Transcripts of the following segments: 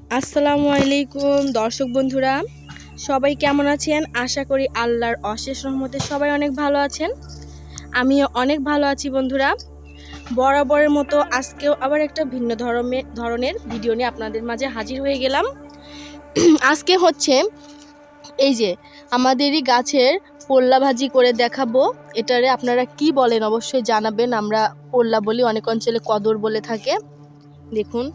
আসসালামু আলাইকুম দর্শক বন্ধুরা, সবাই কেমন আছেন? আশা করি আল্লাহর অশেষ রহমতে সবাই অনেক ভালো আছেন। আমিও অনেক ভালো আছি বন্ধুরা। বরাবরের মতো আজকেও আবার একটা ভিন্ন ধরনের ভিডিও নিয়ে আপনাদের মাঝে হাজির হয়ে গেলাম। আজকে হচ্ছে এই যে আমাদেরই গাছের পোল্লা ভাজি করে দেখাবো। এটারে আপনারা কি বলেন অবশ্যই জানাবেন। আমরা পোল্লা বলি, অনেক অঞ্চলে কদর বলে থাকে। দেখুন,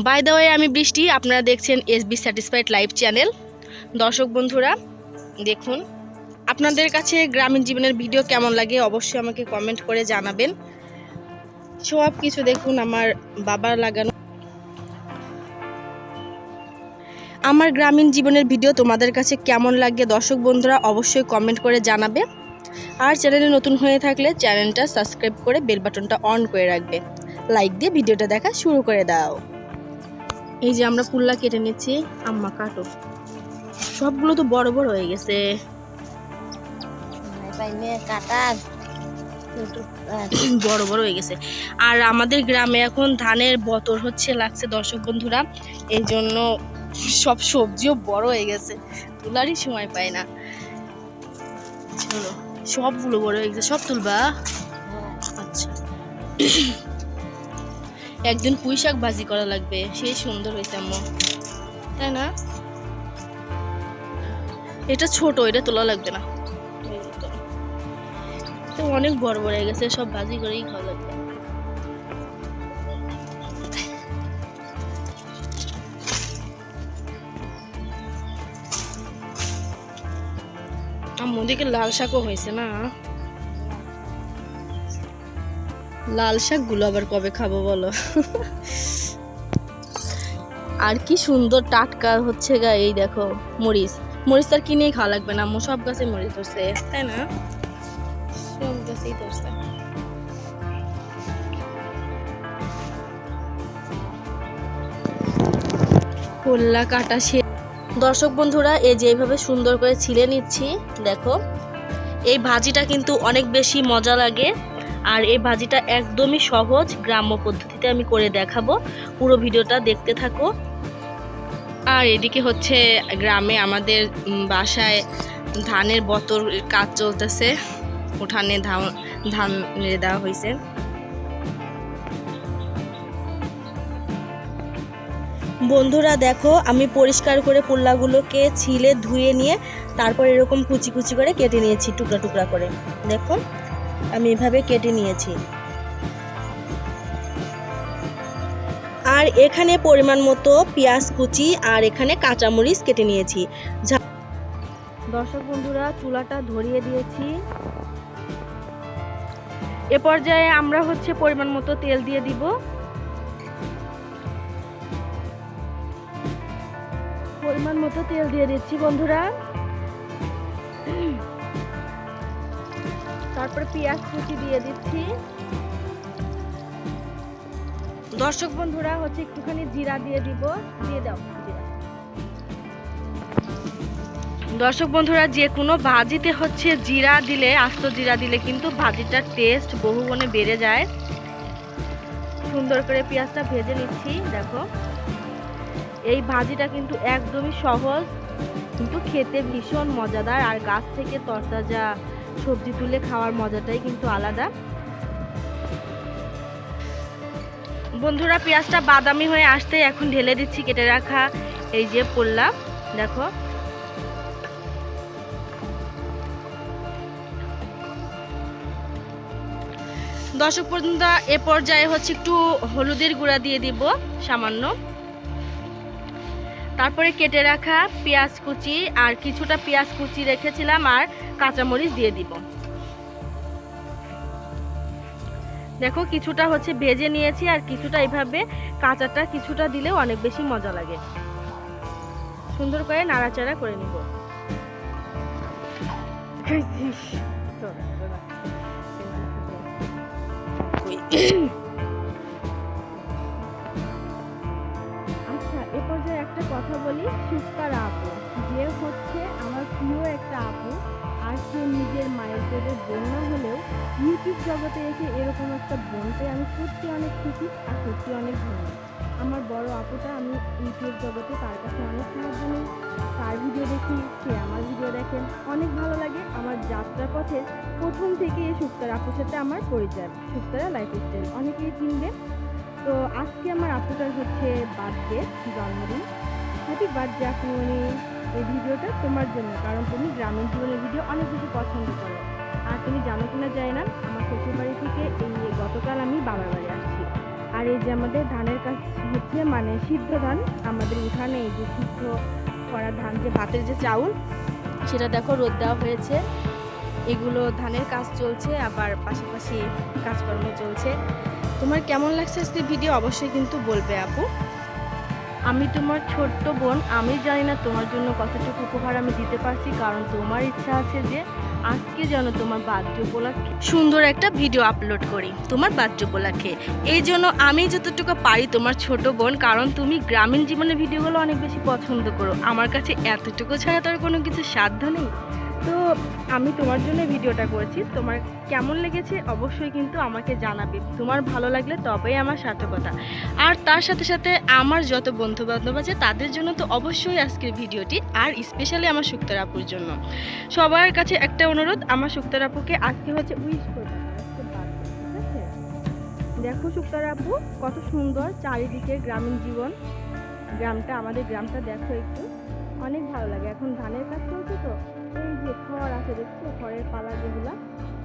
বাই দ্য ওয়ে আমি বৃষ্টি, আপনারা দেখছেন এসবি স্যাটিসফাইড লাইভ চ্যানেল। দর্শক বন্ধুরা দেখুন, আপনাদের কাছে গ্রামীণ জীবনের ভিডিও কেমন লাগে অবশ্যই আমাকে কমেন্ট করে জানাবেন। সব কিছু দেখুন আমার বাবার লাগানো। আমার গ্রামীণ জীবনের ভিডিও তোমাদের কাছে কেমন লাগে দর্শক বন্ধুরা অবশ্যই কমেন্ট করে জানাবে। আর চ্যানেলে নতুন হয়ে থাকলে চ্যানেলটা সাবস্ক্রাইব করে বেল বাটনটা অন করে রাখবে। লাইক দিয়ে ভিডিওটা দেখা শুরু করে দাও। এই যে আমরা পুল্লা কেটে নিচ্ছি। আম্মা কাটো, সবগুলো তো বড় বড় হয়ে গেছে। বড় বড় হয়ে গেছে। আর আমাদের গ্রামে এখন ধানের বতর লাগছে দর্শক বন্ধুরা, এই জন্য সব সবজিও বড় হয়ে গেছে, তোলারই সময় পায় না। চলো, সবগুলো বড় হয়ে গেছে, সব তুলবা? আচ্ছা, একদিন পুঁই শাক ভাজি করা লাগবে, সেই সুন্দর হয়েছে আম্মু, তাই না? এটা ছোট, এটা তোলা লাগবে না, অনেক বড় বড় হয়ে গেছে, সব ভাজি করেই খাওয়া লাগবে। আম্মুদিকে লাল শাকও হয়েছে না? লাল শাক গুলো আবার কবে খাবো বলো? আর কি সুন্দর টাটকা হচ্ছে গা। এই দেখো মরিচ, মরিচ তার কিনেই খাওয়া লাগবে না, সব গাছে মরিচ ধরছে, তাই না? সব গাছেই ধরছে। পোল্লা কাটা শেষ। দর্শক বন্ধুরা এই যে এইভাবে সুন্দর করে ছিলে নিচ্ছি। দেখো, এই ভাজিটা কিন্তু অনেক বেশি মজা লাগে। আর এই ভাজিটা একদমই সহজ, গ্রাম্য পদ্ধতিতে আমি করে দেখাবো। পুরো ভিডিওটা দেখতে থাকো। আর এদিকে হচ্ছে গ্রামে আমাদের বাসায় ধানের বতর কাজ চলতেছে, উঠানে ধান নেড়ে দেওয়া হয়েছে। বন্ধুরা দেখো, আমি পরিষ্কার করে পোল্লাগুলোকে ছিলে ধুয়ে নিয়ে তারপর এরকম কুচি কুচি করে কেটে নিয়েছি, টুকরা টুকরা করে। দেখো আমি এভাবে কেটে নিয়েছি। আর এখানে পরিমাণ মতো পেঁয়াজ কুচি আর এখানে কাঁচামরিচ কেটে নিয়েছি। দর্শক বন্ধুরা চুলাটা ধরিয়ে দিয়েছি। এ পর্যায়ে আমরা হচ্ছে পরিমাণ মতো তেল দিয়ে দিব। পরিমাণ মতো তেল দিয়ে দিচ্ছি বন্ধুরা। তারপর পেঁয়াজ কুচি দিয়ে দিচ্ছি। দর্শক বন্ধুরা হচ্ছে একটুখানি জিরা দিয়ে দিব, দিয়ে দাও জিরা। দর্শক বন্ধুরা যে কোনো ভাজিতে হচ্ছে জিরা দিলে, আস্ত জিরা দিলে কিন্তু ভাজিটার টেস্ট বহুগুণে বেড়ে যায়। সুন্দর করে পেঁয়াজটা ভেজে নিচ্ছি। দেখো এই ভাজিটা কিন্তু একদমই সহজ, কিন্তু খেতে ভীষণ মজাদার। আর গাছ থেকে তরতাজা সবজি তুলে খাওয়ার মজাটাই কিন্তু আলাদা। বন্ধুরা পেঁয়াজটা বাদামি হয়ে আসতে এখন ঢেলে দিচ্ছি কেটে রাখা এই যে পোল্লা। দেখো দর্শক বন্ধুরা এ পর্যায়ে হচ্ছে একটু হলুদের গুঁড়া দিয়ে দিব সামান্য। তারপরে কেটে রাখা পেঁয়াজ কুচি আর কিছুটা পেঁয়াজ কুচি রেখেছিলাম আর কাঁচামরিচ দিয়ে দিব। দেখো কিছুটা হচ্ছে ভেজে নিয়েছি আর কিছুটা এইভাবে কাঁচাটা কিছুটা দিলেও অনেক বেশি মজা লাগে। সুন্দর করে নাড়াচাড়া করে নিব। আচ্ছা এ পর্যায়ে একটা কথা বলি, সুস্কার আপু যে হচ্ছে আমার প্রিয় একটা আপু, আর সে নিজের মায়ের পেটে বোন না হলেও ইউটিউব জগতে এসে এরকম একটা বোন পেয়ে আমি সত্যি অনেক খুশি আর সত্যি অনেক ধন্যবাদ। আমার বড় আপুটা, আমি ইউটিউব জগতে তার কাছে অনেক সাহায্য নিই, তার ভিডিও দেখি, সে আমার ভিডিও দেখেন, অনেক ভালো লাগে। আমার যাত্রা পথে প্রথম থেকে এই শুক্তারা আপুর সাথে আমার পরিচয়, শুক্তারা লাইফস্টাইল অনেকেই চিনবে। তো আজকে আমার আপুটার হচ্ছে বার্থডে, জন্মদিন। হ্যাপি বার্থডে আপুমনি। এই ভিডিওটা তোমার জন্য, কারণ তুমি গ্রামীণ জীবনের ভিডিও অনেক বেশি পছন্দ করো। আর তুমি জানো কিনা যায় না, আমার শ্বশুর বাড়ি থেকে এই গতকাল আমি বাবার বাড়ি আসছি। আর এই যে আমাদের ধানের কাজ হচ্ছে, মানে সিদ্ধ ধান আমাদের উঠানে, এই যে সিদ্ধ করা ধান, যে ভাতের যে চাউল, সেটা দেখো রোদ দেওয়া হয়েছে। এগুলো ধানের কাজ চলছে, আবার পাশাপাশি কাজকর্ম চলছে। তোমার কেমন লাগছে আজকে ভিডিও অবশ্যই কিন্তু বলবে আপু। আমি তোমার ছোট্ট বোন, আমি জানি না তোমার জন্য কতটুকু উপহার আমি দিতে পারছি, কারণ তোমার ইচ্ছা আছে যে আজকে যেন তোমার বার্থডে উপলক্ষে সুন্দর একটা ভিডিও আপলোড করি তোমার বার্থডে উপলক্ষে। এই জন্য আমি যতটুকু পারি তোমার ছোট বোন, কারণ তুমি গ্রামীণ জীবনের ভিডিওগুলো অনেক বেশি পছন্দ করো, আমার কাছে এতটুকু ছাড়া তোর কোনো কিছু সাধ্য নেই। তো আমি তোমার জন্য ভিডিওটা করছি, তোমার কেমন লেগেছে অবশ্যই কিন্তু আমাকে জানাবে। তোমার ভালো লাগলে তবেই আমার সার্থকতা। আর তার সাথে সাথে আমার যত বন্ধু বান্ধব আছে তাদের জন্য তো অবশ্যই আজকের ভিডিওটি, আর স্পেশালি আমার শুক্তার আপুর জন্য। সবার কাছে একটা অনুরোধ, আমার শুক্তার আপুকে আজকে হচ্ছে উইশ করবে, আজকে বার্থডে, ঠিক আছে? দেখো শুক্তার আপু কত সুন্দর চারিদিকে গ্রামীণ জীবন, গ্রামটা, আমাদের গ্রামটা দেখো একটু, অনেক ভালো লাগে। এখন ধানের কাজ চলছে, তো এই যে খড় আছে দেখছো, খড়ের পালা যেগুলা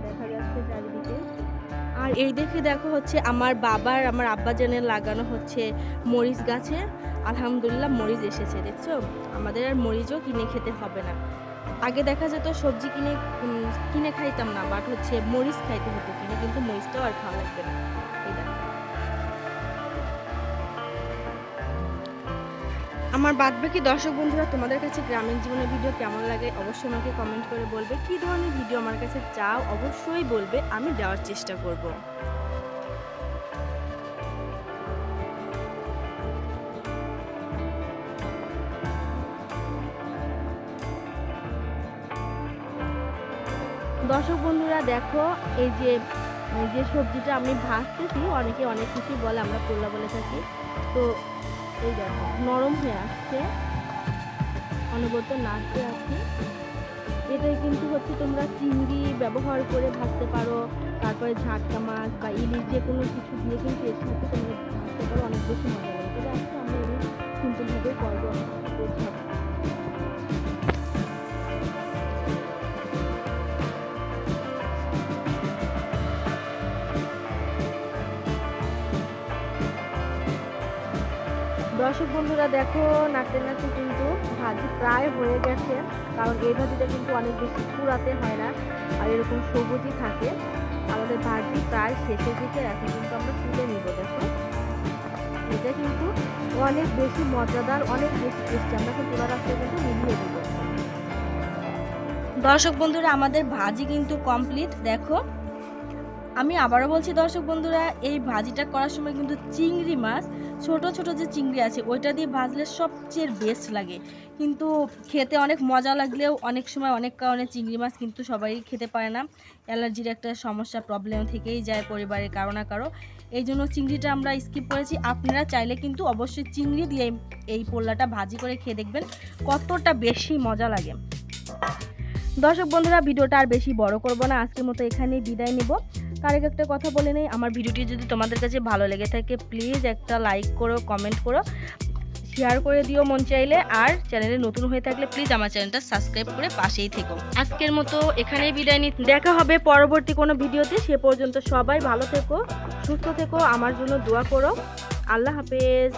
দেখা যাচ্ছে চারিদিকে। আর এই দেখো হচ্ছে আমার বাবার, আমার আব্বাজানের লাগানো হচ্ছে মরিচ গাছে। আলহামদুলিল্লাহ মরিচ এসেছে, দেখছো? আমাদের আর মরিচও কিনে খেতে হবে না। আগে দেখা যেত সবজি কিনে খাইতাম না, বাট হচ্ছে মরিচ খাইতে হতো কিনে, কিন্তু মরিচটাও আর খাওয়া লাগবে না। এই দেখো আমার বাদবাকি দর্শক বন্ধুরা, তোমাদের কাছে গ্রামীণ জীবনের ভিডিও কেমন লাগে অবশ্যই আমাকে কমেন্ট করে বলবে। কী ধরনের ভিডিও আমার কাছে চাও অবশ্যই বলবে, আমি দেওয়ার চেষ্টা করব। দর্শক বন্ধুরা দেখো, এই যে সবজিটা আমি ভাজতেছি, অনেকে অনেক কিছু বলে, আমরা পোলা বলে থাকি। তো এই দেখো নরম হয়ে আসছে, অনবরত নাড়তে আছে। এটাই কিন্তু হচ্ছে তোমরা চিংড়ি ব্যবহার করে ভাজতে পারো, তারপরে ঝাটকা মাছ বা ইলিশ যে কোনো কিছু দিয়ে কিন্তু এর সাথে তোমরা ভাজতে পারো, অনেক বেশি মজা লাগে। এটা আজকে আমরা এমনি সিম্পলভাবে করবো। দর্শক বন্ধুরা দেখো, নাড়তে নাড়তে কিন্তু ভাজি প্রায় হয়ে গেছে, কারণ এই ভাজিটা কিন্তু অনেক বেশি পুরাতে হয় না, আর এরকম সবুজই থাকে। আমাদের ভাজি প্রায় শেষের দিকে, এখন কিন্তু আমরা তুলে নিব। দেখো এটা কিন্তু অনেক বেশি মজাদার, অনেক বেশি টেস্টি। আমরা এখন তোলার রাস্তা কিন্তু মিলিয়ে দেবো। দর্শক বন্ধুরা আমাদের ভাজি কিন্তু কমপ্লিট। দেখো আমি আবারও বলছি দর্শক বন্ধুরা, এই ভাজিটা করার সময় কিন্তু চিংড়ি মাছ, ছোট ছোট যে চিংড়ি আছে ওইটা দিয়ে ভাজলে সবচেয়ে বেস্ট লাগে। কিন্তু খেতে অনেক মজা লাগলেও অনেক সময় অনেক কারণে চিংড়ি মাছ কিন্তু সবাই খেতে পারে না, অ্যালার্জির একটা সমস্যা, প্রবলেম থেকেই যায় পরিবারের কারো না কারো। এই জন্য চিংড়িটা আমরা স্কিপ করেছি। আপনারা চাইলে কিন্তু অবশ্যই চিংড়ি দিয়ে এই পোলাটা ভাজি করে খেয়ে দেখবেন কতটা বেশি মজা লাগে। দর্শক বন্ধুরা ভিডিওটা আর বেশি বড় করব না, আজকের মতো এখানেই বিদায় নিব। তার একটা কথা বলে নেই, আমার ভিডিওটি যদি তোমাদের কাছে ভালো লেগে থাকে প্লিজ একটা লাইক করো, কমেন্ট করো, শেয়ার করে দিও মন চাইলে। আর চ্যানেলে নতুন হয়ে থাকলে প্লিজ আমার চ্যানেলটা সাবস্ক্রাইব করে পাশেই থেকো। আজকের মতো এখানেই বিদায় নিই, দেখা হবে পরবর্তী কোনো ভিডিওতে। সে পর্যন্ত সবাই ভালো থেকো, সুস্থ থেকো, আমার জন্য দোয়া করো। আল্লাহ হাফেজ।